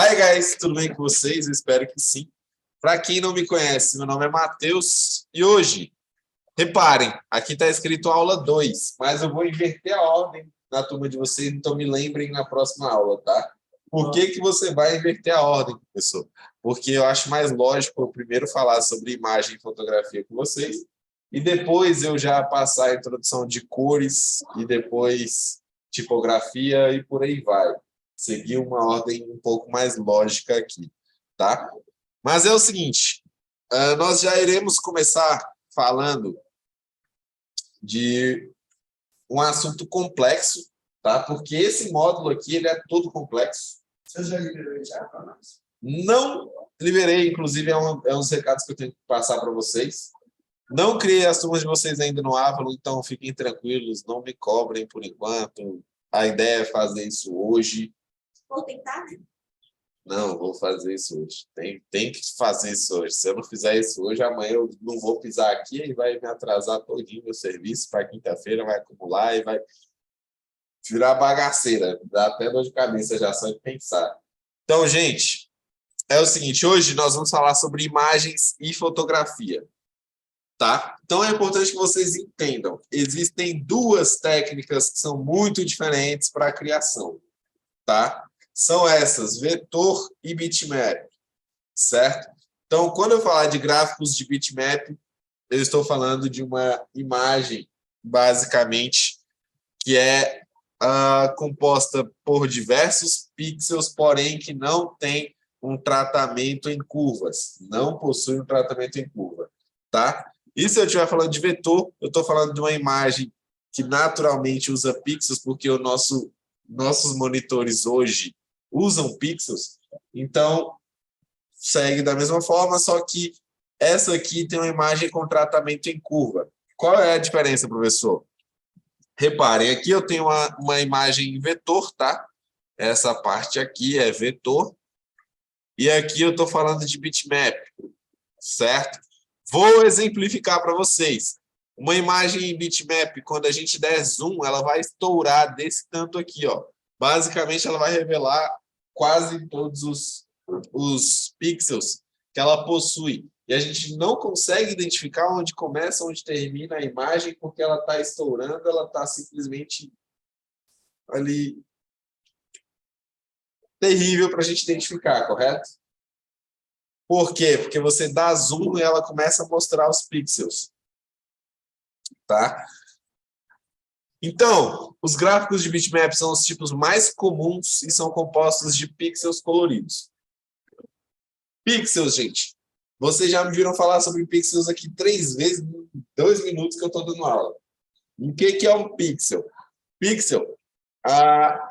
Hi guys, tudo bem com vocês? Espero que sim. Para quem não me conhece, meu nome é Matheus e hoje, reparem, aqui está escrito aula 2, mas eu vou inverter a ordem na turma de vocês, então me lembrem na próxima aula, tá? Por que que você vai inverter a ordem, professor? Porque eu acho mais lógico eu primeiro falar sobre imagem e fotografia com vocês e depois eu já passar a introdução de cores e depois tipografia e por aí vai. Seguir uma ordem um pouco mais lógica aqui, tá? Mas é o seguinte, nós já iremos começar falando de um assunto complexo, tá? Porque esse módulo aqui ele é todo complexo. Você já liberou já para nós? Não liberei, inclusive é um dos recados que eu tenho que passar para vocês. Não criei as turmas de vocês ainda no Avalon, então fiquem tranquilos, não me cobrem por enquanto. A ideia é fazer isso hoje. Vou tentar, né? Não, vou fazer isso hoje. Tem que fazer isso hoje. Se eu não fizer isso hoje, amanhã eu não vou pisar aqui e vai me atrasar todinho meu serviço para quinta-feira, vai acumular e vai virar bagaceira. Dá até dor de cabeça já só de pensar. Então, gente, é o seguinte, hoje nós vamos falar sobre imagens e fotografia, tá? Então é importante que vocês entendam. Existem duas técnicas que são muito diferentes para a criação, tá? São essas, vetor e bitmap, certo? Então, quando eu falar de gráficos de bitmap, eu estou falando de uma imagem, basicamente, que é composta por diversos pixels, porém que não tem um tratamento em curvas, não possui um tratamento em curva, tá? E se eu estiver falando de vetor, eu estou falando de uma imagem que naturalmente usa pixels, porque nossos monitores hoje usam pixels, então segue da mesma forma, só que essa aqui tem uma imagem com tratamento em curva. Qual é a diferença, professor? Reparem, aqui eu tenho uma imagem em vetor, tá? Essa parte aqui é vetor. E aqui eu estou falando de bitmap, certo? Vou exemplificar para vocês. Uma imagem em bitmap, quando a gente der zoom, ela vai estourar desse tanto aqui, ó. Basicamente, ela vai revelar quase todos os pixels que ela possui. E a gente não consegue identificar onde começa, onde termina a imagem, porque ela está estourando, ela está simplesmente ali terrível para a gente identificar, correto? Por quê? Porque você dá zoom e ela começa a mostrar os pixels, tá? Então, os gráficos de bitmap são os tipos mais comuns e são compostos de pixels coloridos. Pixels, gente. Vocês já me viram falar sobre pixels aqui 3 vezes em 2 minutos que eu estou dando aula. O que é um pixel? Pixel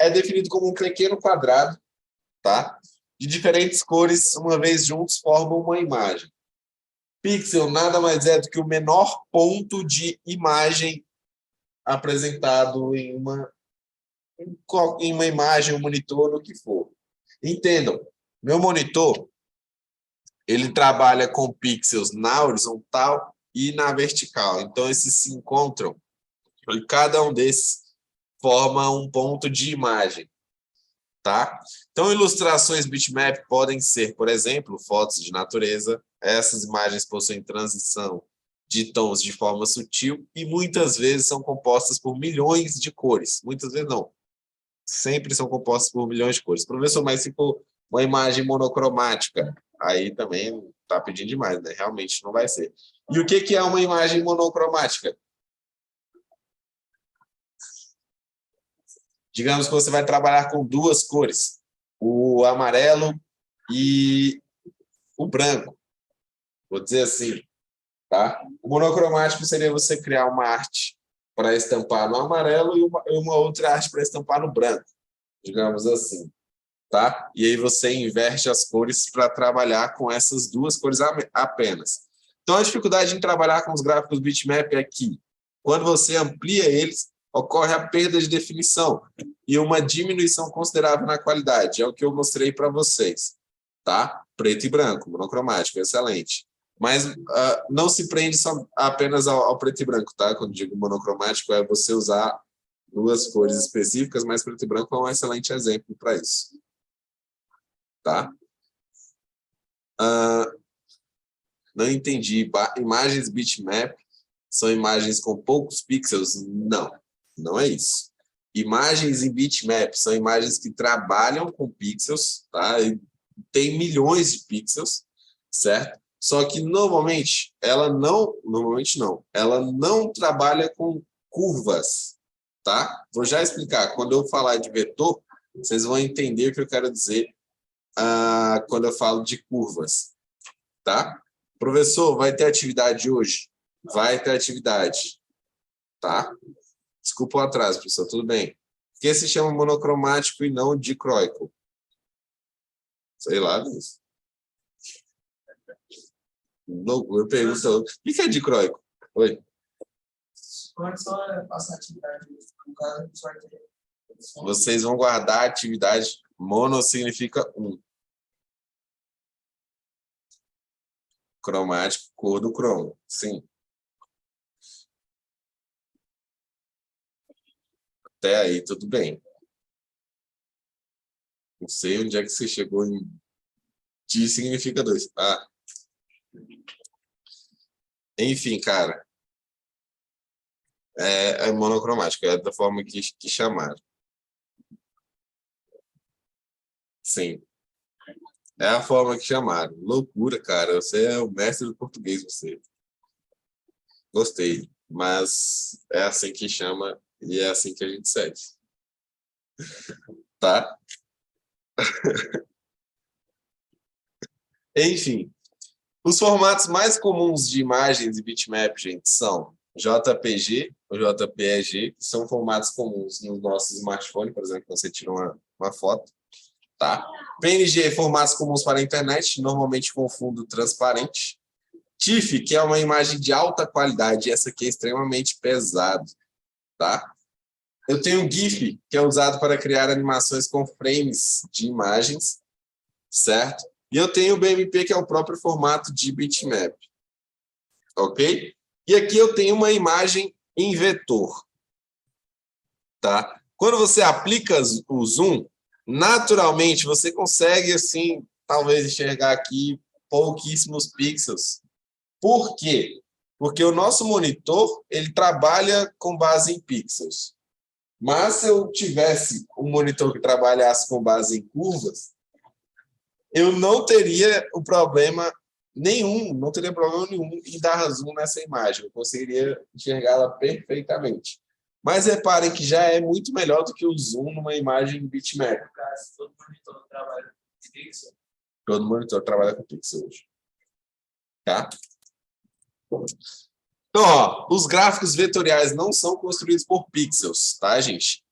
é definido como um pequeno quadrado, tá? De diferentes cores, uma vez juntos, formam uma imagem. Pixel nada mais é do que o menor ponto de imagem apresentado em uma imagem, um monitor, o que for. Entendam, meu monitor, ele trabalha com pixels na horizontal e na vertical. Então, esses se encontram e cada um desses forma um ponto de imagem, tá? Então, ilustrações bitmap podem ser, por exemplo, fotos de natureza. Essas imagens possuem transição de tons de forma sutil e muitas vezes são compostas por milhões de cores. Muitas vezes não. Sempre são compostas por milhões de cores. Professor, mas se for uma imagem monocromática, aí também está pedindo demais, né? Realmente não vai ser. E o que é uma imagem monocromática? Digamos que você vai trabalhar com duas cores, o amarelo e o branco. Vou dizer assim, tá? O monocromático seria você criar uma arte para estampar no amarelo e uma outra arte para estampar no branco, digamos assim, tá? E aí você inverte as cores para trabalhar com essas duas cores apenas. Então a dificuldade em trabalhar com os gráficos bitmap é que quando você amplia eles, ocorre a perda de definição e uma diminuição considerável na qualidade. É o que eu mostrei para vocês, tá? Preto e branco, monocromático, excelente. Mas não se prende só apenas ao preto e branco, tá? Quando digo monocromático, é você usar duas cores específicas, mas preto e branco é um excelente exemplo para isso. tá? Não entendi. Imagens bitmap são imagens com poucos pixels? Não, não é isso. Imagens em bitmap são imagens que trabalham com pixels, tá? E tem milhões de pixels, certo? Só que normalmente ela não trabalha com curvas, tá? Vou já explicar. Quando eu falar de vetor, vocês vão entender o que eu quero dizer quando eu falo de curvas, tá? Professor, vai ter atividade hoje? Vai ter atividade, tá? Desculpa o atraso, professor, tudo bem. Por que se chama monocromático e não dicróico? Sei lá, mas... Eu pergunto, o que é dicróico? Oi? Como é que só passa a atividade? No caso, só que... Vocês vão guardar a atividade. Mono significa um. Cromático, cor do cromo. Sim. Até aí, tudo bem. Não sei onde é que você chegou em... Di significa 2. Enfim, cara. É monocromático. É da forma que chamaram. Sim. É a forma que chamaram. Loucura, cara. Você é o mestre do português, você. Gostei. Mas é assim que chama e é assim que a gente segue. Tá? Enfim. Os formatos mais comuns de imagens e bitmap, gente, são JPG ou JPEG, que são formatos comuns no nosso smartphone, por exemplo, quando você tira uma foto. Tá? PNG, formatos comuns para a internet, normalmente com fundo transparente. TIFF, que é uma imagem de alta qualidade, essa aqui é extremamente pesado, tá? Eu tenho GIF, que é usado para criar animações com frames de imagens, certo? E eu tenho o BMP, que é o próprio formato de bitmap, ok? E aqui eu tenho uma imagem em vetor, tá? Quando você aplica o zoom, naturalmente você consegue, assim, talvez enxergar aqui pouquíssimos pixels. Por quê? Porque o nosso monitor, ele trabalha com base em pixels. Mas se eu tivesse um monitor que trabalhasse com base em curvas, eu não teria problema nenhum em dar zoom nessa imagem. Eu conseguiria enxergá-la perfeitamente. Mas reparem que já é muito melhor do que o zoom numa imagem bitmap. Todo monitor trabalha com pixel. Todo monitor trabalha com pixel hoje. Tá? Então, ó, os gráficos vetoriais não são construídos por pixels, tá, gente?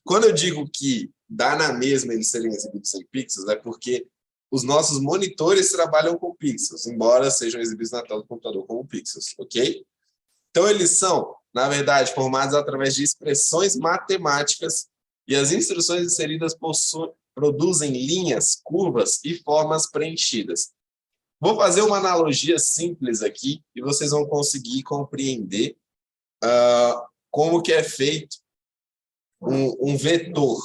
Quando eu digo que dá na mesma eles serem exibidos em pixels, é porque os nossos monitores trabalham com pixels, embora sejam exibidos na tela do computador como pixels, ok? Então, eles são, na verdade, formados através de expressões matemáticas e as instruções inseridas produzem linhas, curvas e formas preenchidas. Vou fazer uma analogia simples aqui e vocês vão conseguir compreender como que é feito um vetor,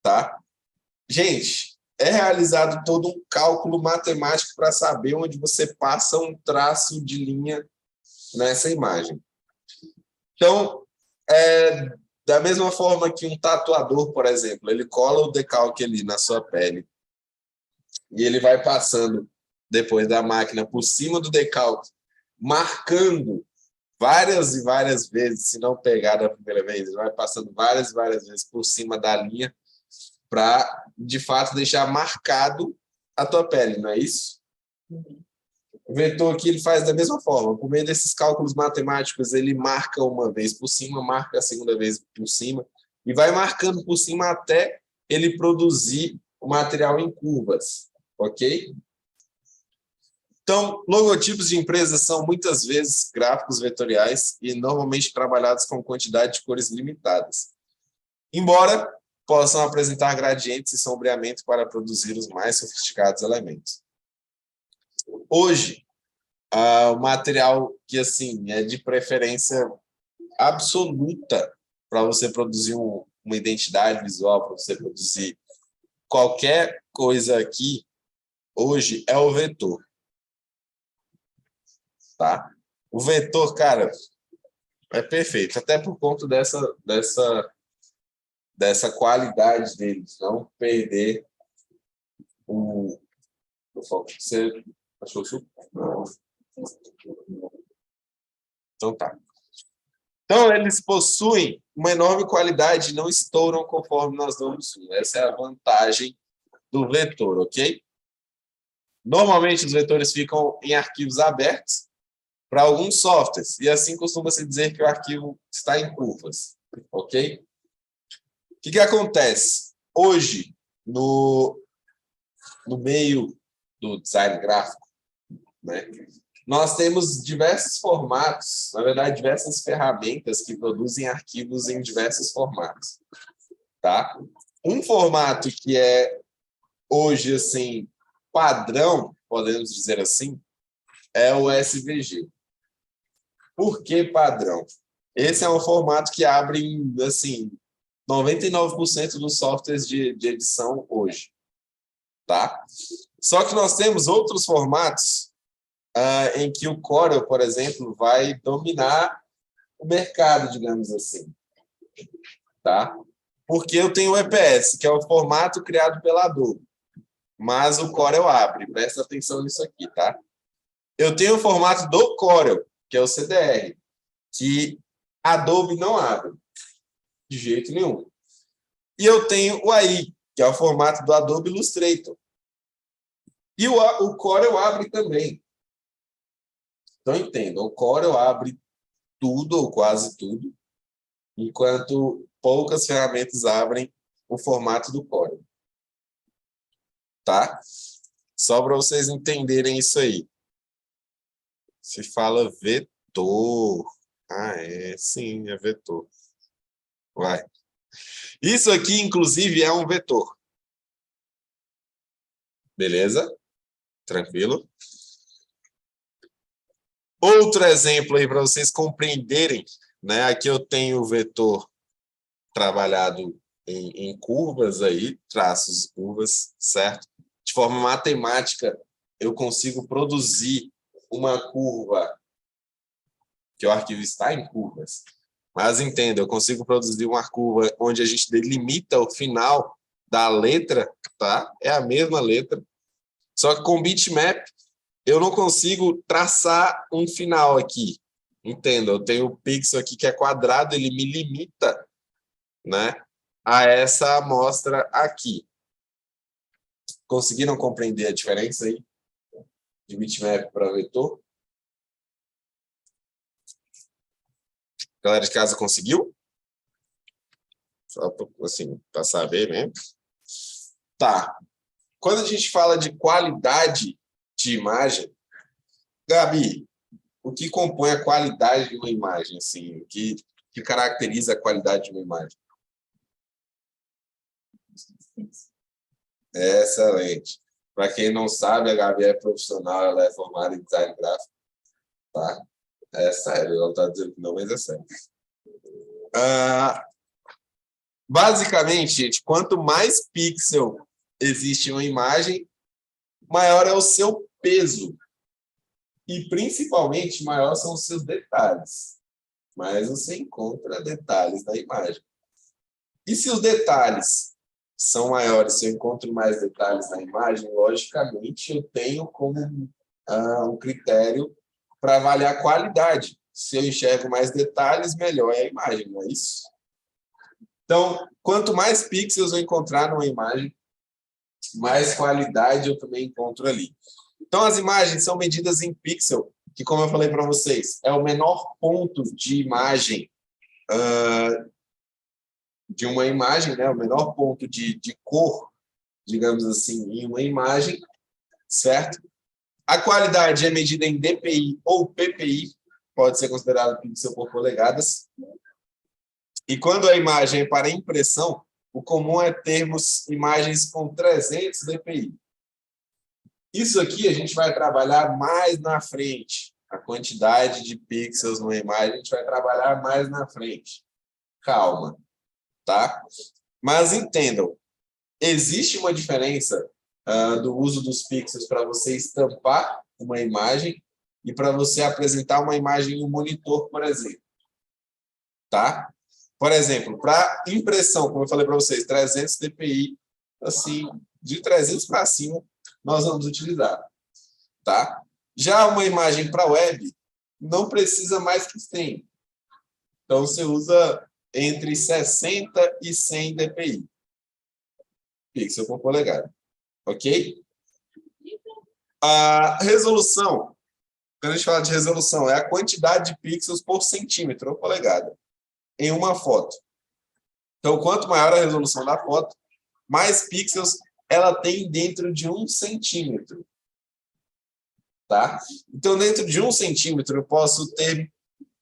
tá? Gente, é realizado todo um cálculo matemático para saber onde você passa um traço de linha nessa imagem. Então, da mesma forma que um tatuador, por exemplo, ele cola o decalque ali na sua pele e ele vai passando depois da máquina por cima do decalque, marcando várias e várias vezes, se não pegar da primeira vez, ele vai passando várias e várias vezes por cima da linha para, de fato, deixar marcado a tua pele, não é isso? O vetor aqui ele faz da mesma forma, por meio desses cálculos matemáticos, ele marca uma vez por cima, marca a segunda vez por cima, e vai marcando por cima até ele produzir o material em curvas, ok? Então, logotipos de empresas são muitas vezes gráficos vetoriais e normalmente trabalhados com quantidade de cores limitadas, embora possam apresentar gradientes e sombreamento para produzir os mais sofisticados elementos. Hoje, o material que assim é de preferência absoluta para você produzir uma identidade visual, para você produzir qualquer coisa aqui, hoje é o vetor. Tá? O vetor, cara, é perfeito, até por conta dessa qualidade deles, não perder o foco. Você achou isso? Não. Então tá. Então, eles possuem uma enorme qualidade e não estouram conforme nós vamos ver. Essa é a vantagem do vetor, ok? Normalmente, os vetores ficam em arquivos abertos para alguns softwares, e assim costuma-se dizer que o arquivo está em curvas, ok? O que acontece? Hoje, no meio do design gráfico, né, nós temos diversos formatos, na verdade, diversas ferramentas que produzem arquivos em diversos formatos. Tá? Um formato que é, hoje, assim, padrão, podemos dizer assim, é o SVG. Por que padrão? Esse é um formato que abre, assim, 99% dos softwares de edição hoje. Tá? Só que nós temos outros formatos em que o Corel, por exemplo, vai dominar o mercado, digamos assim. Tá? Porque eu tenho o EPS, que é o formato criado pela Adobe. Mas o Corel abre. Presta atenção nisso aqui, tá? Eu tenho o formato do Corel, que é o CDR, que a Adobe não abre de jeito nenhum. E eu tenho o AI, que é o formato do Adobe Illustrator. E o Corel abre também. Então, entenda, o Corel abre tudo ou quase tudo, enquanto poucas ferramentas abrem o formato do Corel. Tá? Só para vocês entenderem isso aí. Se fala vetor. Ah, sim, é vetor. Vai. Isso aqui, inclusive, é um vetor. Beleza? Tranquilo? Outro exemplo aí para vocês compreenderem, né? Aqui eu tenho o vetor trabalhado em curvas aí, traços e curvas, certo? De forma matemática, eu consigo produzir uma curva, que o arquivo está em curvas. Mas entenda, eu consigo produzir uma curva onde a gente delimita o final da letra, tá? É a mesma letra. Só que com bitmap, eu não consigo traçar um final aqui. Entenda, eu tenho o pixel aqui que é quadrado, ele me limita, né, a essa amostra aqui. Conseguiram compreender a diferença aí de bitmap para vetor? Galera de casa conseguiu? Só assim, para saber mesmo. Tá. Quando a gente fala de qualidade de imagem, Gabi, o que compõe a qualidade de uma imagem? Assim, o que caracteriza a qualidade de uma imagem? Excelente. Para quem não sabe, a Gabi é profissional, ela é formada em design gráfico. Tá? É sério, ela está dizendo que não, mas é sério. Basicamente, gente, quanto mais pixel existe em uma imagem, maior é o seu peso. E, principalmente, maior são os seus detalhes. Mas você encontra detalhes na imagem. E se os detalhes são maiores, se eu encontro mais detalhes na imagem, logicamente, eu tenho como um critério para avaliar a qualidade. Se eu enxergo mais detalhes, melhor é a imagem, não é isso? Então, quanto mais pixels eu encontrar numa imagem, mais qualidade eu também encontro ali. Então, as imagens são medidas em pixel, que, como eu falei para vocês, é o menor ponto de imagem de uma imagem, né? O menor ponto de cor, digamos assim, em uma imagem, certo? A qualidade é medida em DPI ou PPI, pode ser considerado pixel por polegadas. E quando a imagem é para impressão, o comum é termos imagens com 300 DPI. Isso aqui a gente vai trabalhar mais na frente. A quantidade de pixels numa imagem a gente vai trabalhar mais na frente. Calma, tá? Mas entendam, existe uma diferença do uso dos pixels para você estampar uma imagem e para você apresentar uma imagem em um monitor, por exemplo. Tá? Por exemplo, para impressão, como eu falei para vocês, 300 dpi, assim, de 300 para cima, nós vamos utilizar. Tá? Já uma imagem para web, não precisa mais que 100. Então, você usa entre 60 e 100 dpi. Pixel por polegada. Ok? A resolução, quando a gente fala de resolução, é a quantidade de pixels por centímetro ou polegada em uma foto. Então, quanto maior a resolução da foto, mais pixels ela tem dentro de 1 centímetro. Tá? Então, dentro de 1 centímetro, eu posso ter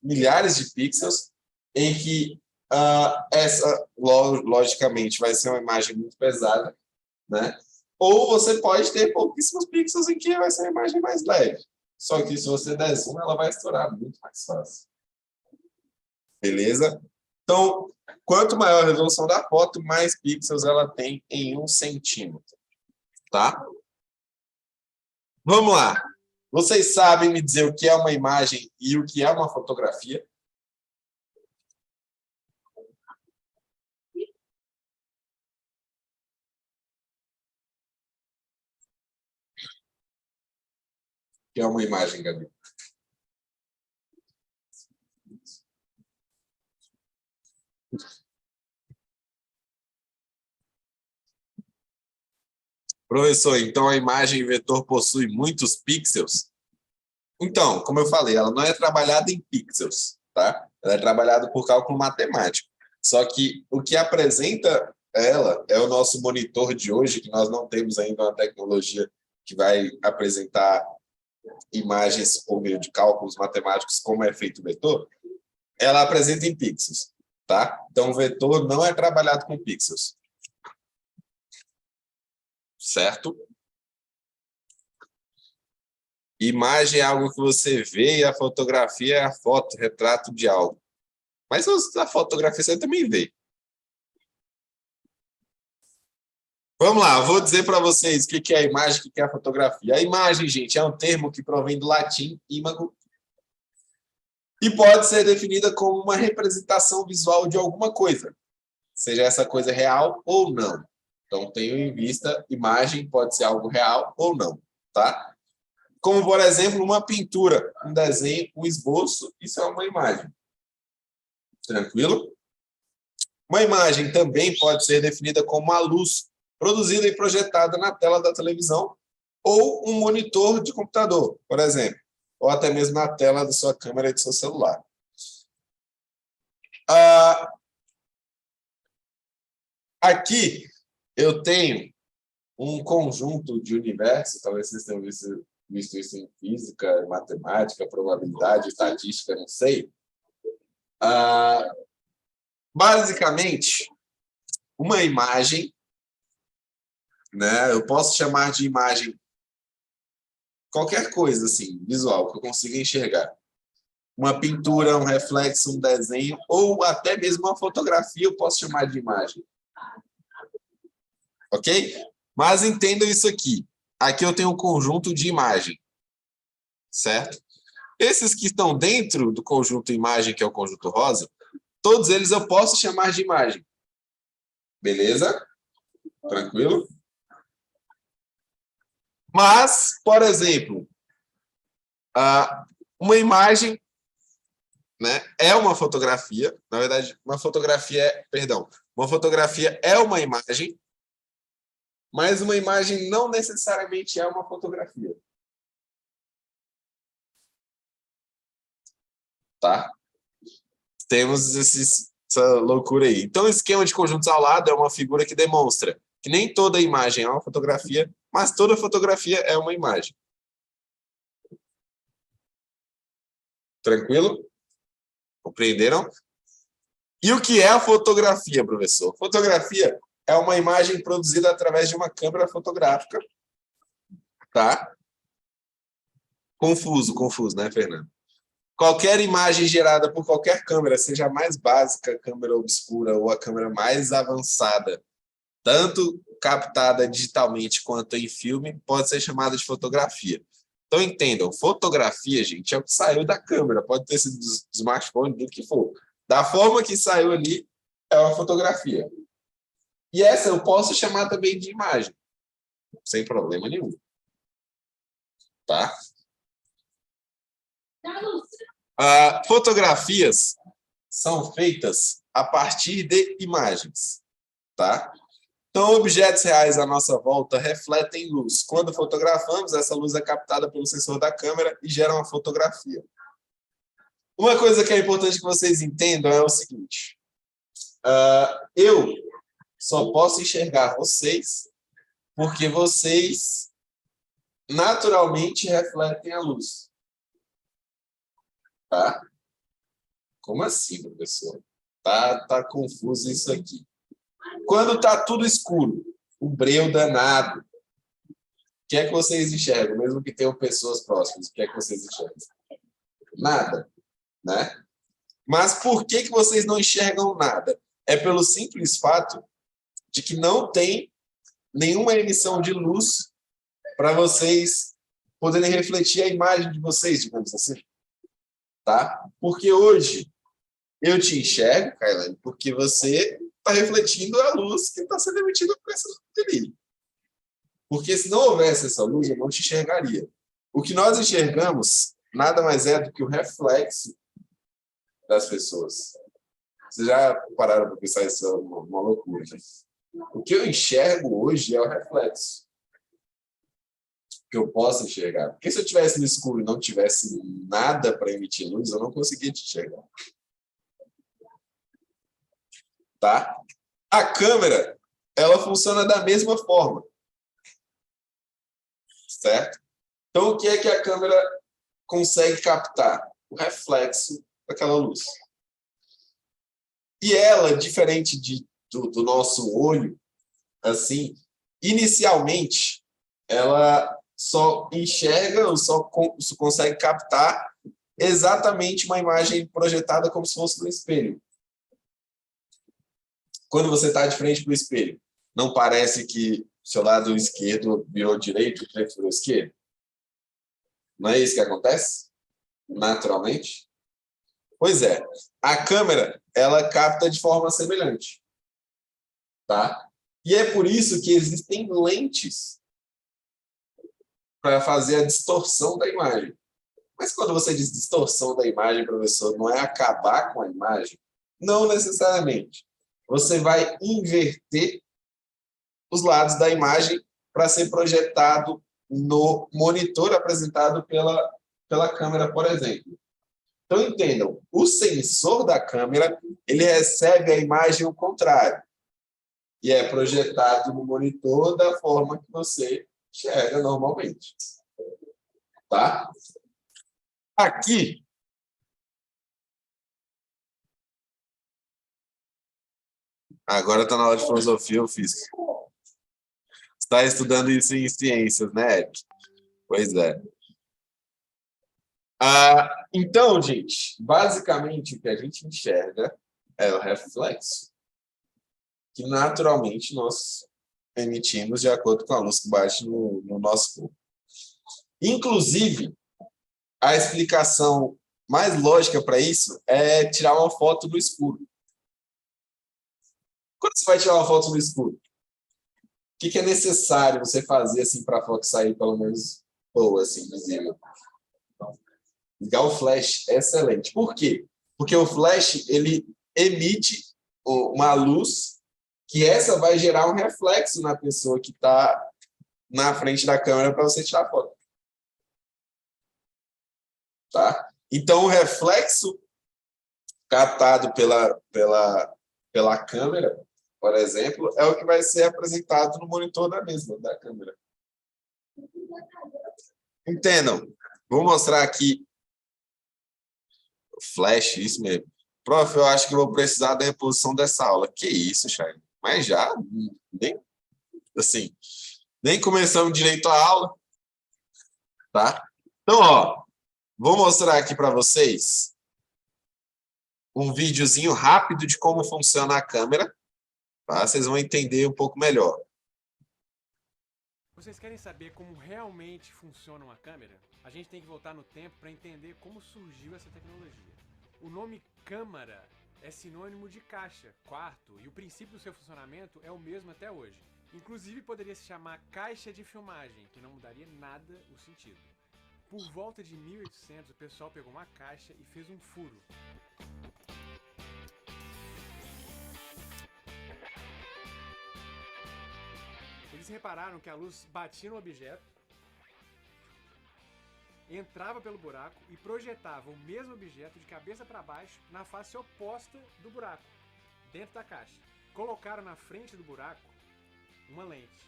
milhares de pixels, em que essa, logicamente, vai ser uma imagem muito pesada, né? Ou você pode ter pouquíssimos pixels, em que vai ser uma imagem mais leve. Só que se você der zoom, ela vai estourar muito mais fácil. Beleza? Então, quanto maior a resolução da foto, mais pixels ela tem em 1 centímetro. Tá? Vamos lá. Vocês sabem me dizer o que é uma imagem e o que é uma fotografia? O que é uma imagem, Gabi? Professor, então a imagem vetor possui muitos pixels? Então, como eu falei, ela não é trabalhada em pixels, tá? Ela é trabalhada por cálculo matemático. Só que o que apresenta ela é o nosso monitor de hoje, que nós não temos ainda uma tecnologia que vai apresentar imagens por meio de cálculos matemáticos, como é feito o vetor. Ela apresenta em pixels, tá? Então, o vetor não é trabalhado com pixels. Certo? Imagem é algo que você vê e a fotografia é a foto, retrato de algo. Mas a fotografia você também vê. Vamos lá, vou dizer para vocês o que é a imagem e o que é a fotografia. A imagem, gente, é um termo que provém do latim imago e pode ser definida como uma representação visual de alguma coisa, seja essa coisa real ou não. Então, tenho em vista, imagem pode ser algo real ou não, tá? Como, por exemplo, uma pintura, um desenho, um esboço, isso é uma imagem. Tranquilo? Uma imagem também pode ser definida como uma luz produzida e projetada na tela da televisão ou um monitor de computador, por exemplo, ou até mesmo na tela da sua câmera e do seu celular. Aqui eu tenho um conjunto de universos, talvez vocês tenham visto isso em física, matemática, probabilidade, estatística, não sei. Basicamente, uma imagem, né? Eu posso chamar de imagem qualquer coisa assim, visual, que eu consiga enxergar. Uma pintura, um reflexo, um desenho, ou até mesmo uma fotografia eu posso chamar de imagem. Ok? Mas entendam isso aqui. Aqui eu tenho um conjunto de imagem. Certo? Esses que estão dentro do conjunto imagem, que é o conjunto rosa, todos eles eu posso chamar de imagem. Beleza? Tranquilo? Mas, por exemplo, uma imagem, né, é uma fotografia. Na verdade, uma fotografia é uma imagem, mas uma imagem não necessariamente é uma fotografia. Tá? Temos essa loucura aí. Então, o esquema de conjuntos ao lado é uma figura que demonstra que nem toda imagem é uma fotografia, mas toda fotografia é uma imagem. Tranquilo? Compreenderam? E o que é a fotografia, professor? Fotografia é uma imagem produzida através de uma câmera fotográfica. Tá? Confuso, né, Fernando? Qualquer imagem gerada por qualquer câmera, seja a mais básica, a câmera obscura ou a câmera mais avançada, tanto captada digitalmente quanto em filme, pode ser chamada de fotografia. Então, entendam, fotografia, gente, é o que saiu da câmera, pode ter sido do smartphone, do que for. Da forma que saiu ali, é uma fotografia. E essa eu posso chamar também de imagem, sem problema nenhum. Tá? Fotografias são feitas a partir de imagens. Tá? Então, objetos reais à nossa volta refletem luz. Quando fotografamos, essa luz é captada pelo sensor da câmera e gera uma fotografia. Uma coisa que é importante que vocês entendam é o seguinte. Eu só posso enxergar vocês porque vocês naturalmente refletem a luz. Tá? Como assim, professor? Tá confuso isso aqui. Quando está tudo escuro, um breu danado, o que é que vocês enxergam? Mesmo que tenham pessoas próximas, o que é que vocês enxergam? Nada, né? Mas por que vocês não enxergam nada? É pelo simples fato de que não tem nenhuma emissão de luz para vocês poderem refletir a imagem de vocês, digamos assim. Tá? Porque hoje eu te enxergo, Kailane, porque você está refletindo a luz que está sendo emitida por essa luz ali. Porque se não houvesse essa luz, eu não te enxergaria. O que nós enxergamos nada mais é do que o reflexo das pessoas. Vocês já pararam para pensar isso é uma loucura. Né? O que eu enxergo hoje é o reflexo que eu posso enxergar. Porque se eu estivesse no escuro e não tivesse nada para emitir luz, eu não conseguia te enxergar. Tá? A câmera, ela funciona da mesma forma. Certo? Então, o que é que a câmera consegue captar? O reflexo daquela luz. E ela, diferente do nosso olho, assim, inicialmente, ela só enxerga, ou só consegue captar exatamente uma imagem projetada como se fosse no espelho. Quando você está de frente para o espelho, não parece que seu lado esquerdo virou direito, o direito virou esquerdo? Não é isso que acontece? Naturalmente? Pois é. A câmera, ela capta de forma semelhante. Tá? E é por isso que existem lentes para fazer a distorção da imagem. Mas quando você diz distorção da imagem, professor, não é acabar com a imagem? Não necessariamente. Você vai inverter os lados da imagem para ser projetado no monitor apresentado pela câmera, por exemplo. Então, entendam, o sensor da câmera, ele recebe a imagem ao contrário e é projetado no monitor da forma que você enxerga normalmente. Tá? Aqui, agora está na aula de filosofia ou física. Você está estudando isso em ciências, né, Eric? Pois é. Então, gente, basicamente o que a gente enxerga é o reflexo que naturalmente nós emitimos de acordo com a luz que bate no nosso corpo. Inclusive, a explicação mais lógica para isso é tirar uma foto no escuro. Quando você vai tirar uma foto no escuro, o que é necessário você fazer assim, para a foto sair pelo menos boa, assim, visível? Ligar o flash é excelente. Por quê? Porque o flash ele emite uma luz que essa vai gerar um reflexo na pessoa que está na frente da câmera para você tirar a foto. Tá? Então, o reflexo captado pela câmera, por exemplo, é o que vai ser apresentado no monitor da câmera. Entendam? Vou mostrar aqui flash, isso mesmo. Prof, eu acho que vou precisar da reposição dessa aula. Que isso, Chay? Mas já, nem, assim, nem começamos direito a aula. Tá? Então, ó, vou mostrar aqui para vocês um videozinho rápido de como funciona a câmera. Tá? Vocês vão entender um pouco melhor. Vocês querem saber como realmente funciona uma câmera? A gente tem que voltar no tempo para entender como surgiu essa tecnologia. O nome câmara é sinônimo de caixa, quarto, e o princípio do seu funcionamento é o mesmo até hoje. Inclusive poderia se chamar caixa de filmagem, que não mudaria nada o sentido. Por volta de 1800, o pessoal pegou uma caixa e fez um furo. Eles repararam que a luz batia no objeto, entrava pelo buraco e projetava o mesmo objeto de cabeça para baixo na face oposta do buraco, dentro da caixa. Colocaram na frente do buraco uma lente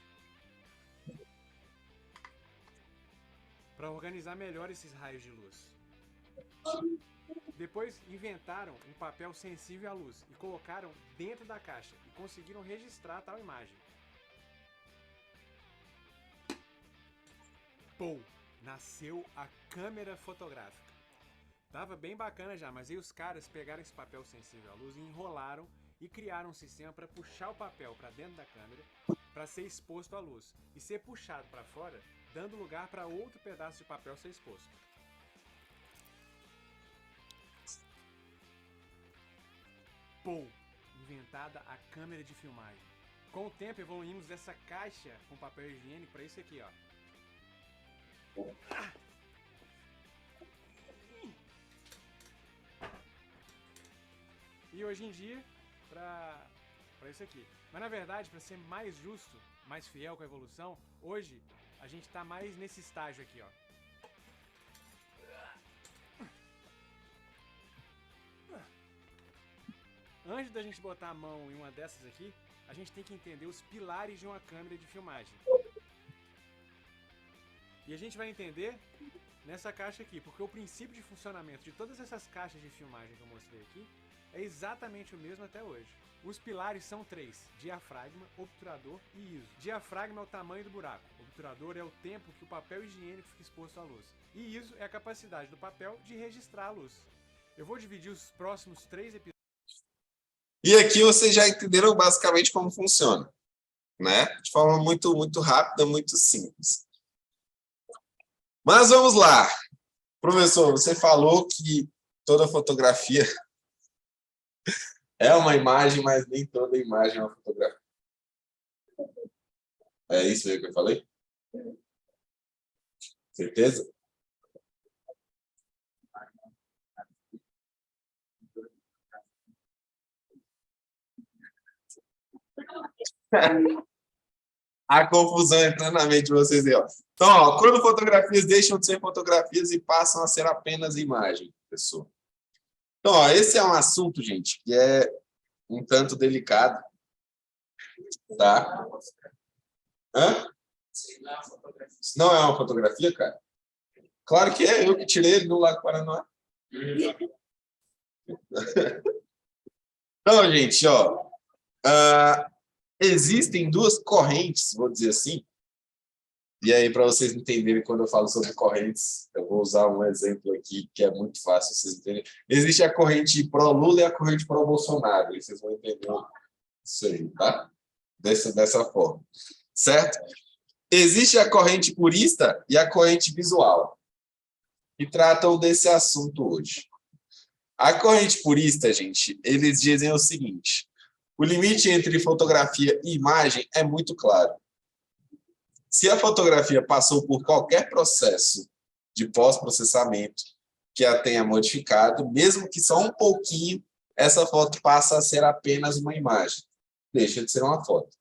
para organizar melhor esses raios de luz. Depois inventaram um papel sensível à luz e colocaram dentro da caixa e conseguiram registrar tal imagem. Pô, nasceu a câmera fotográfica. Tava bem bacana já, mas aí os caras pegaram esse papel sensível à luz e enrolaram e criaram um sistema para puxar o papel para dentro da câmera para ser exposto à luz e ser puxado para fora, dando lugar para outro pedaço de papel ser exposto. Pô, inventada a câmera de filmagem. Com o tempo evoluímos dessa caixa com papel higiênico para isso aqui, ó. E hoje em dia, para isso aqui. Mas na verdade, para ser mais justo, mais fiel com a evolução, hoje a gente está mais nesse estágio aqui, ó. Antes da gente botar a mão em uma dessas aqui, a gente tem que entender os pilares de uma câmera de filmagem. E a gente vai entender nessa caixa aqui, porque o princípio de funcionamento de todas essas caixas de filmagem que eu mostrei aqui é exatamente o mesmo até hoje. Os pilares são três: diafragma, obturador e ISO. Diafragma é o tamanho do buraco, obturador é o tempo que o papel higiênico fica exposto à luz, e ISO é a capacidade do papel de registrar a luz. Eu vou dividir os próximos 3 episódios. E aqui vocês já entenderam basicamente como funciona, né? De forma muito, muito rápida, muito simples. Mas vamos lá. Professor, você falou que toda fotografia é uma imagem, mas nem toda imagem é uma fotografia. É isso aí que eu falei? Certeza? A confusão entrando na mente de vocês aí, ó. Então, ó, quando fotografias deixam de ser fotografias e passam a ser apenas imagem, pessoal. Então, ó, esse é um assunto, gente, que é um tanto delicado, tá? Hã? Isso não é uma fotografia, cara? Claro que é, eu que tirei ele no Lago Paranoá. Então, gente, ó, existem duas correntes, vou dizer assim. E aí, para vocês entenderem, quando eu falo sobre correntes, eu vou usar um exemplo aqui que é muito fácil vocês entenderem. Existe a corrente pró-Lula e a corrente pró-Bolsonaro. E vocês vão entender isso aí, tá? Dessa forma. Certo? Existe a corrente purista e a corrente visual, que tratam desse assunto hoje. A corrente purista, gente, eles dizem o seguinte: o limite entre fotografia e imagem é muito claro. Se a fotografia passou por qualquer processo de pós-processamento que a tenha modificado, mesmo que só um pouquinho, essa foto passa a ser apenas uma imagem. Deixa de ser uma foto.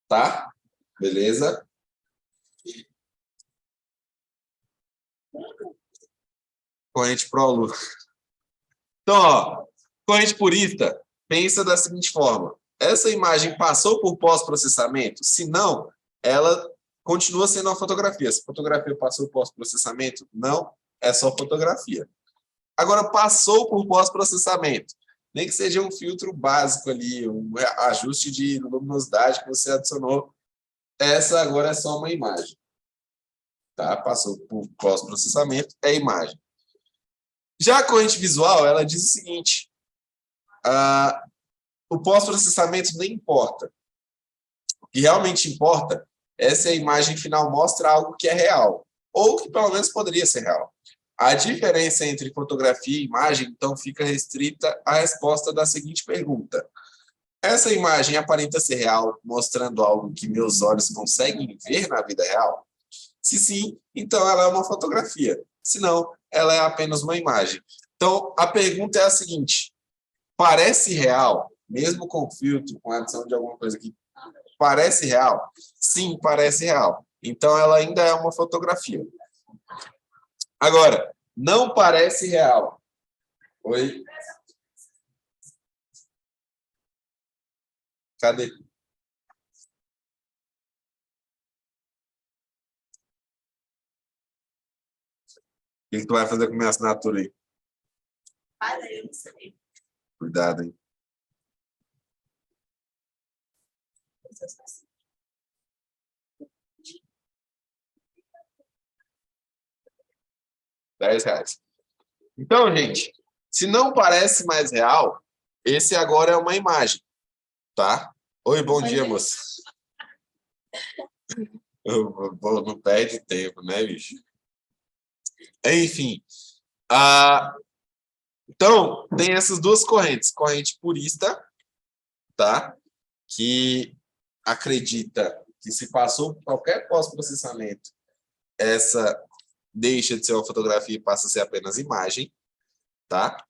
Tá? Beleza? Corrente pró-Lula. Então, ó, corrente purista pensa da seguinte forma: essa imagem passou por pós-processamento? Se não, ela continua sendo uma fotografia. Se a fotografia passou por pós-processamento, não, é só fotografia. Agora, passou por pós-processamento, nem que seja um filtro básico ali, um ajuste de luminosidade que você adicionou, essa agora é só uma imagem. Tá? Passou por pós-processamento, é imagem. Já a corrente visual, ela diz o seguinte: o pós-processamento nem importa. O que realmente importa é se a imagem final mostra algo que é real, ou que pelo menos poderia ser real. A diferença entre fotografia e imagem, então, fica restrita à resposta da seguinte pergunta: essa imagem aparenta ser real, mostrando algo que meus olhos conseguem ver na vida real? Se sim, então ela é uma fotografia. Se não, ela é apenas uma imagem. Então, a pergunta é a seguinte: parece real, mesmo com filtro, com a adição de alguma coisa aqui, parece real? Sim, parece real. Então, ela ainda é uma fotografia. Agora, não parece real. Oi? Cadê? O que tu vai fazer com a minha assinatura aí? Para, eu não sei. Cuidado, hein? R$10. Então, gente, se não parece mais real, esse agora é uma imagem, tá? Oi, bom dia, moça. Não perde tempo, né, bicho? Enfim. Então, tem essas duas correntes. Corrente purista, tá? Que acredita que se passou por qualquer pós-processamento, essa deixa de ser uma fotografia e passa a ser apenas imagem, tá?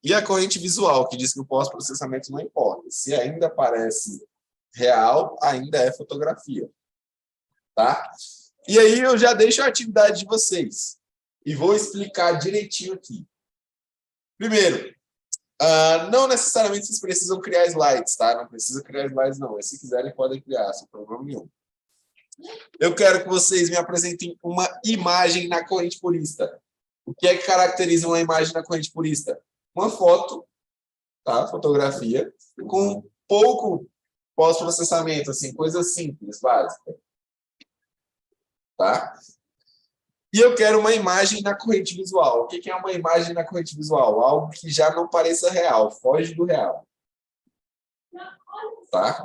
E a corrente visual, que diz que o pós-processamento não importa. Se ainda parece real, ainda é fotografia, tá? E aí eu já deixo a atividade de vocês e vou explicar direitinho aqui. Primeiro, não necessariamente vocês precisam criar slides, tá? Não precisa criar slides, não. Se quiserem, podem criar, sem problema nenhum. Eu quero que vocês me apresentem uma imagem na corrente purista. O que é que caracteriza uma imagem na corrente purista? Uma foto, tá? Fotografia, com pouco pós-processamento, assim, coisa simples, básica. Tá? E eu quero uma imagem na corrente visual. O que é uma imagem na corrente visual? Algo que já não pareça real, foge do real. Tá?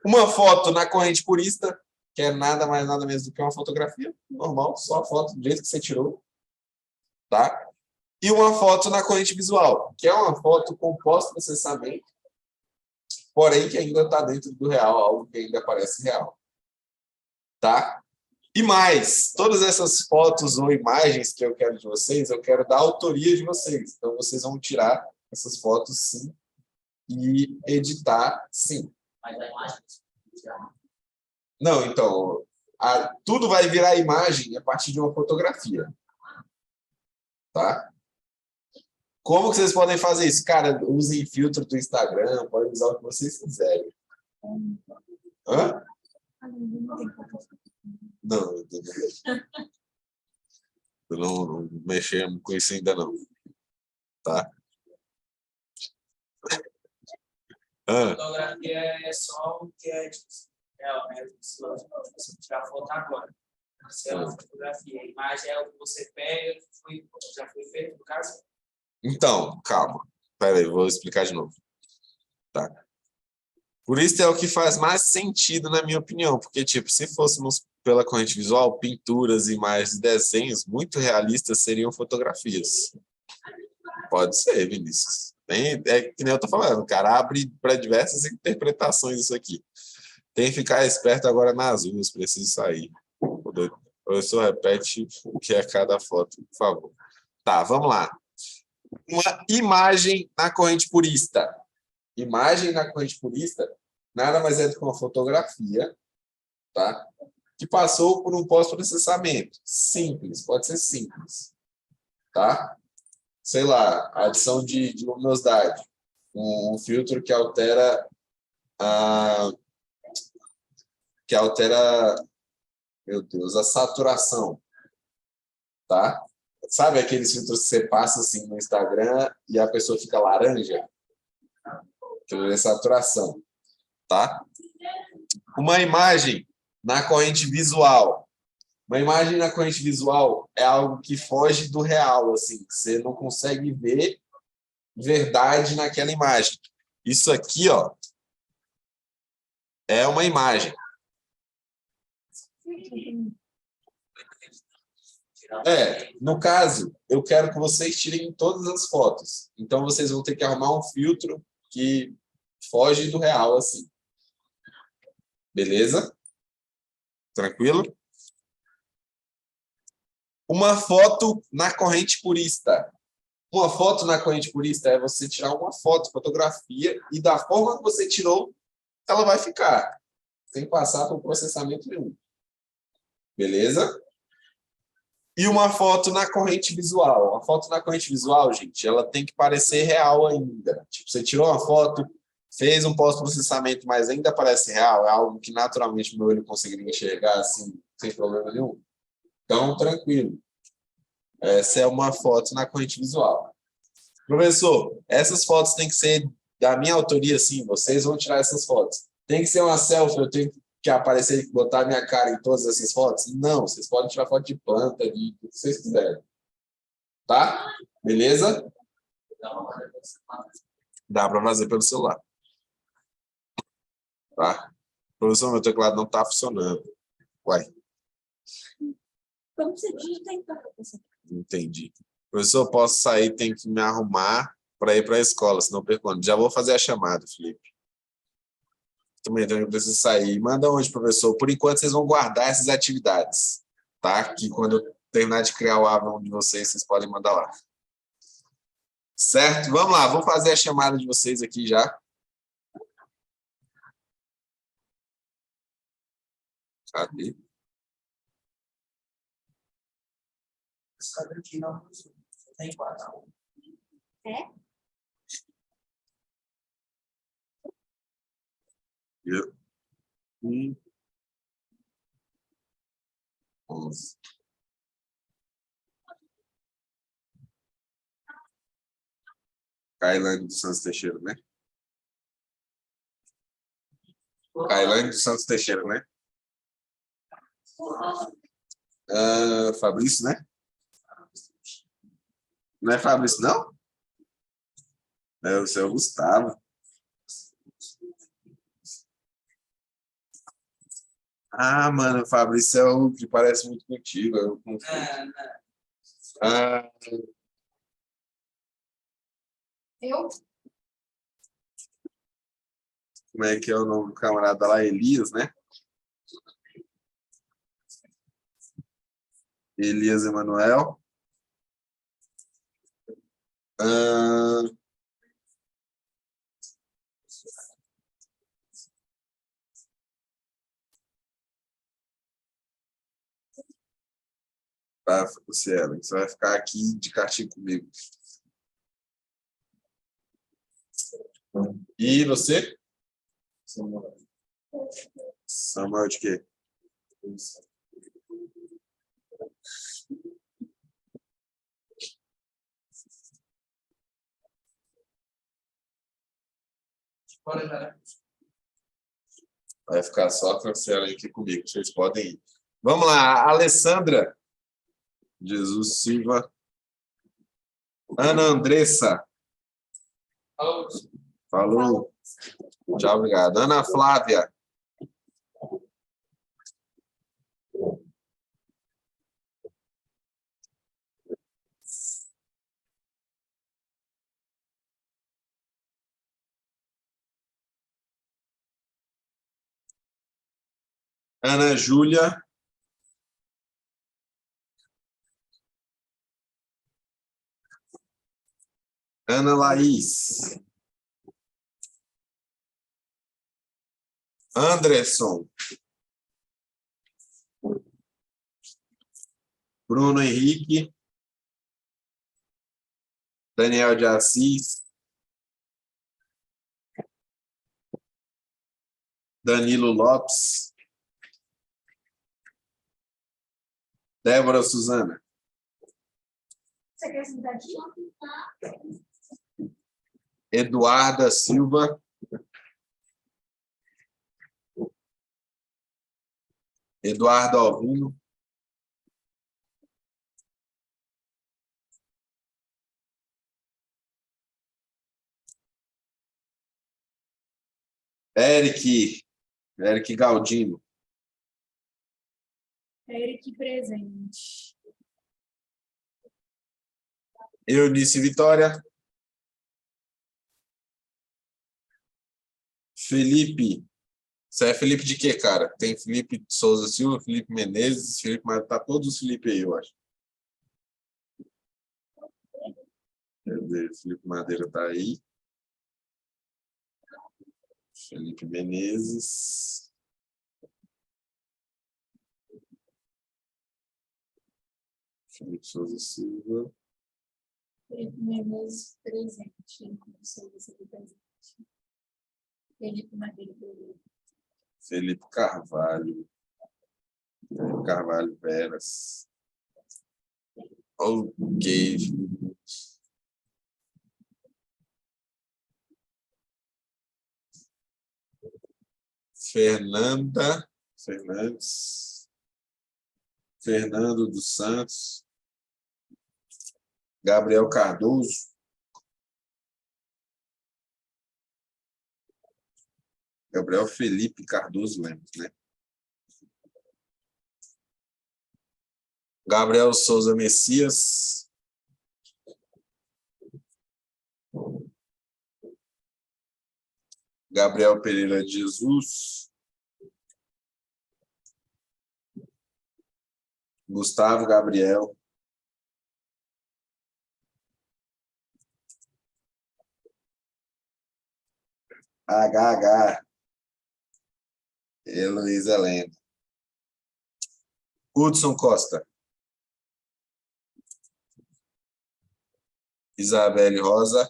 Uma foto na corrente purista, que é nada mais nada menos do que uma fotografia normal, só a foto do jeito que você tirou. Tá? E uma foto na corrente visual, que é uma foto com pós-processamento, porém que ainda está dentro do real, algo que ainda parece real. Tá? E mais, todas essas fotos ou imagens que eu quero de vocês, eu quero da autoria de vocês. Então, vocês vão tirar essas fotos, sim, e editar, sim. Mas a imagem... Não, então, tudo vai virar imagem a partir de uma fotografia. Tá? Como que vocês podem fazer isso? Cara, usem filtro do Instagram, podem usar o que vocês quiserem. Hã? Não, eu não mexemos com isso ainda não. Tá? Fotografia é só o que é real, né? Se você tirar foto agora. Isso é uma fotografia. A imagem é o que você pega, já foi feito, no caso? Então, calma. Espera aí, vou explicar de novo. Tá? Por isso é o que faz mais sentido, na minha opinião. Porque, tipo, se fôssemos pela corrente visual, pinturas, imagens, desenhos muito realistas seriam fotografias. Pode ser, Vinícius. É que nem eu tô falando, o cara abre para diversas interpretações isso aqui. Tem que ficar esperto agora nas ruas, preciso sair. O professor repete o que é cada foto, por favor. Tá, vamos lá. Uma imagem na corrente purista. Imagem na corrente purista nada mais é do que uma fotografia, tá? Que passou por um pós-processamento. Simples, pode ser simples. Tá? Sei lá, adição de luminosidade. Um filtro que altera meu Deus, a saturação. Tá? Sabe aqueles filtros que você passa assim no Instagram e a pessoa fica laranja? Aquilo é saturação. Tá? Uma imagem na corrente visual. Uma imagem na corrente visual é algo que foge do real, assim, que você não consegue ver verdade naquela imagem. Isso aqui, ó, é uma imagem. No caso, eu quero que vocês tirem todas as fotos. Então, vocês vão ter que arrumar um filtro que foge do real, assim. Beleza? Tranquilo? Uma foto na corrente purista. Uma foto na corrente purista é você tirar uma foto, fotografia, e da forma que você tirou, ela vai ficar, sem passar por processamento nenhum. Beleza? E uma foto na corrente visual. A foto na corrente visual, gente, ela tem que parecer real ainda. Tipo, você tirou uma foto, fez um pós-processamento, mas ainda parece real, é algo que naturalmente meu olho conseguiria enxergar assim, sem problema nenhum. Então, tranquilo. Essa é uma foto na corrente visual. Professor, essas fotos têm que ser da minha autoria, sim. Vocês vão tirar essas fotos. Tem que ser uma selfie, eu tenho que aparecer, botar minha cara em todas essas fotos? Não, vocês podem tirar foto de planta, de o que vocês quiserem. Tá? Beleza? Dá para fazer pelo celular. Tá? Professor, meu teclado não está funcionando. Uai. Como você digita então? Entendi. Professor, posso sair, tenho que me arrumar para ir para a escola, senão eu perco ano. Já vou fazer a chamada, Felipe. Também então eu preciso sair. Manda onde, professor? Por enquanto, vocês vão guardar essas atividades, tá? Que quando eu terminar de criar o Avon de vocês, vocês podem mandar lá. Certo? Vamos lá, vou fazer a chamada de vocês aqui já. Cadê? Tem 4. É? Eu. 11. Cailane dos Santos Teixeira, né? Cailane dos Santos Teixeira, né? Fabrício, né? Não é Fabrício, não? É o seu Gustavo. Ah, mano, o Fabrício é o que parece muito contigo. Eu confundo. Eu? Como é que é o nome do camarada lá? Elias, né? Elias Emanuel. Tá, Luciela, você vai ficar aqui de castigo comigo. E você? Samuel de quê? Vai ficar só a Franciela aqui comigo, vocês podem ir. Vamos lá, Alessandra. Jesus Silva. Ana Andressa. Falou. Tchau, obrigado. Ana Flávia. Ana Júlia. Ana Laís. Anderson. Bruno Henrique. Daniel de Assis. Danilo Lopes. Débora Suzana. Você quer sentar aqui? Eduarda Silva. Eduardo Alvino. Eric Galdino. Eric presente. Eunice Vitória. Felipe. Você é Felipe de quê, cara? Tem Felipe Souza Silva, Felipe Menezes, Felipe, mas tá todos os Felipe aí, eu acho. Cadê? Felipe Madeira tá aí. Felipe Menezes. Felipe Souza Silva. Felipe Menezes presente. Felipe Madeira presente. Felipe Carvalho. Felipe Carvalho Veras. Ok. Fernanda Fernandes. Fernando dos Santos. Gabriel Cardoso. Gabriel Felipe Cardoso Lemos, né? Gabriel Souza Messias. Gabriel Pereira de Jesus. Gustavo Gabriel. HH. Heloísa Helena. Hudson Costa. Isabelle Rosa.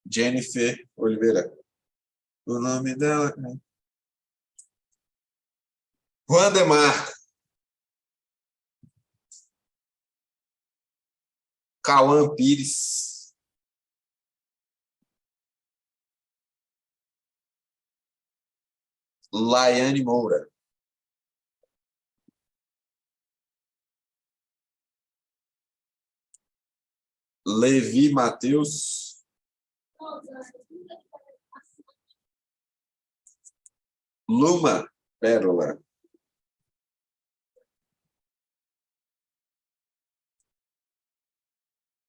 Jennifer Oliveira. O nome dela é Wandemar. Cauã Pires. Laiane Moura. Levi Matheus. Luma Pérola.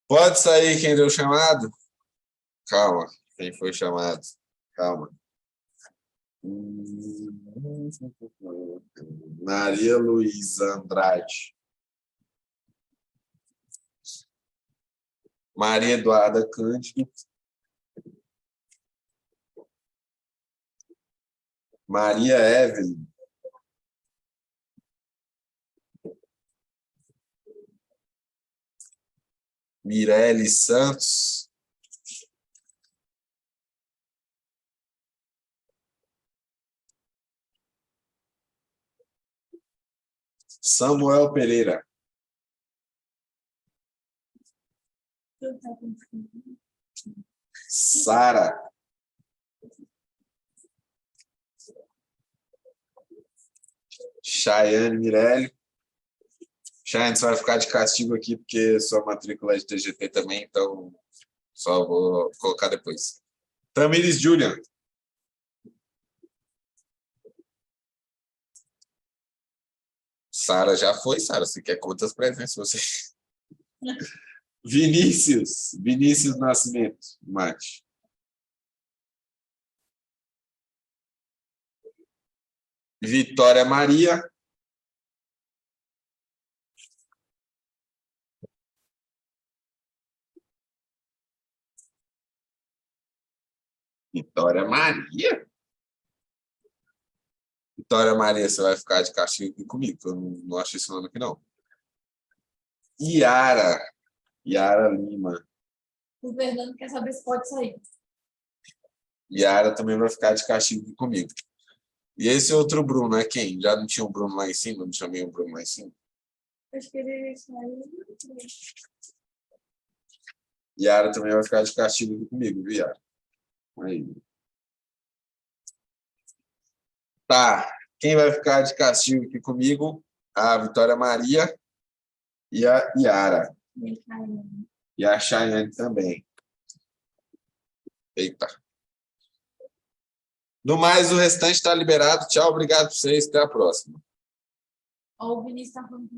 Pode sair quem deu chamado? Calma, quem foi chamado? Calma. Maria Luísa Andrade. Maria Eduarda Cândido. Maria Evelyn. Mirelle Santos. Samuel Pereira. Sara. Chayane Mirelle. Chayane, você vai ficar de castigo aqui, porque sua matrícula é de TGT também, então só vou colocar depois. Tamires Julian. Sara já foi, Sara. Você quer quantas presenças você? Vinícius Nascimento, Mate. Vitória Maria. Vitória Maria? Vitória Maria, você vai ficar de castigo aqui comigo, eu não acho esse nome aqui, não. Yara Lima. O Fernando quer saber se pode sair. Yara também vai ficar de castigo aqui comigo. E esse outro Bruno é quem? Já não tinha um Bruno lá em cima? Não chamei um Bruno lá em cima? Acho que ele saiu. Yara também vai ficar de castigo aqui comigo, viu, Yara? Aí. Tá. Quem vai ficar de castigo aqui comigo? A Vitória Maria e a Yara. E a Chayane também. Eita. No mais, o restante está liberado. Tchau, obrigado por vocês. Até a próxima. Ó, o Vinícius tá falando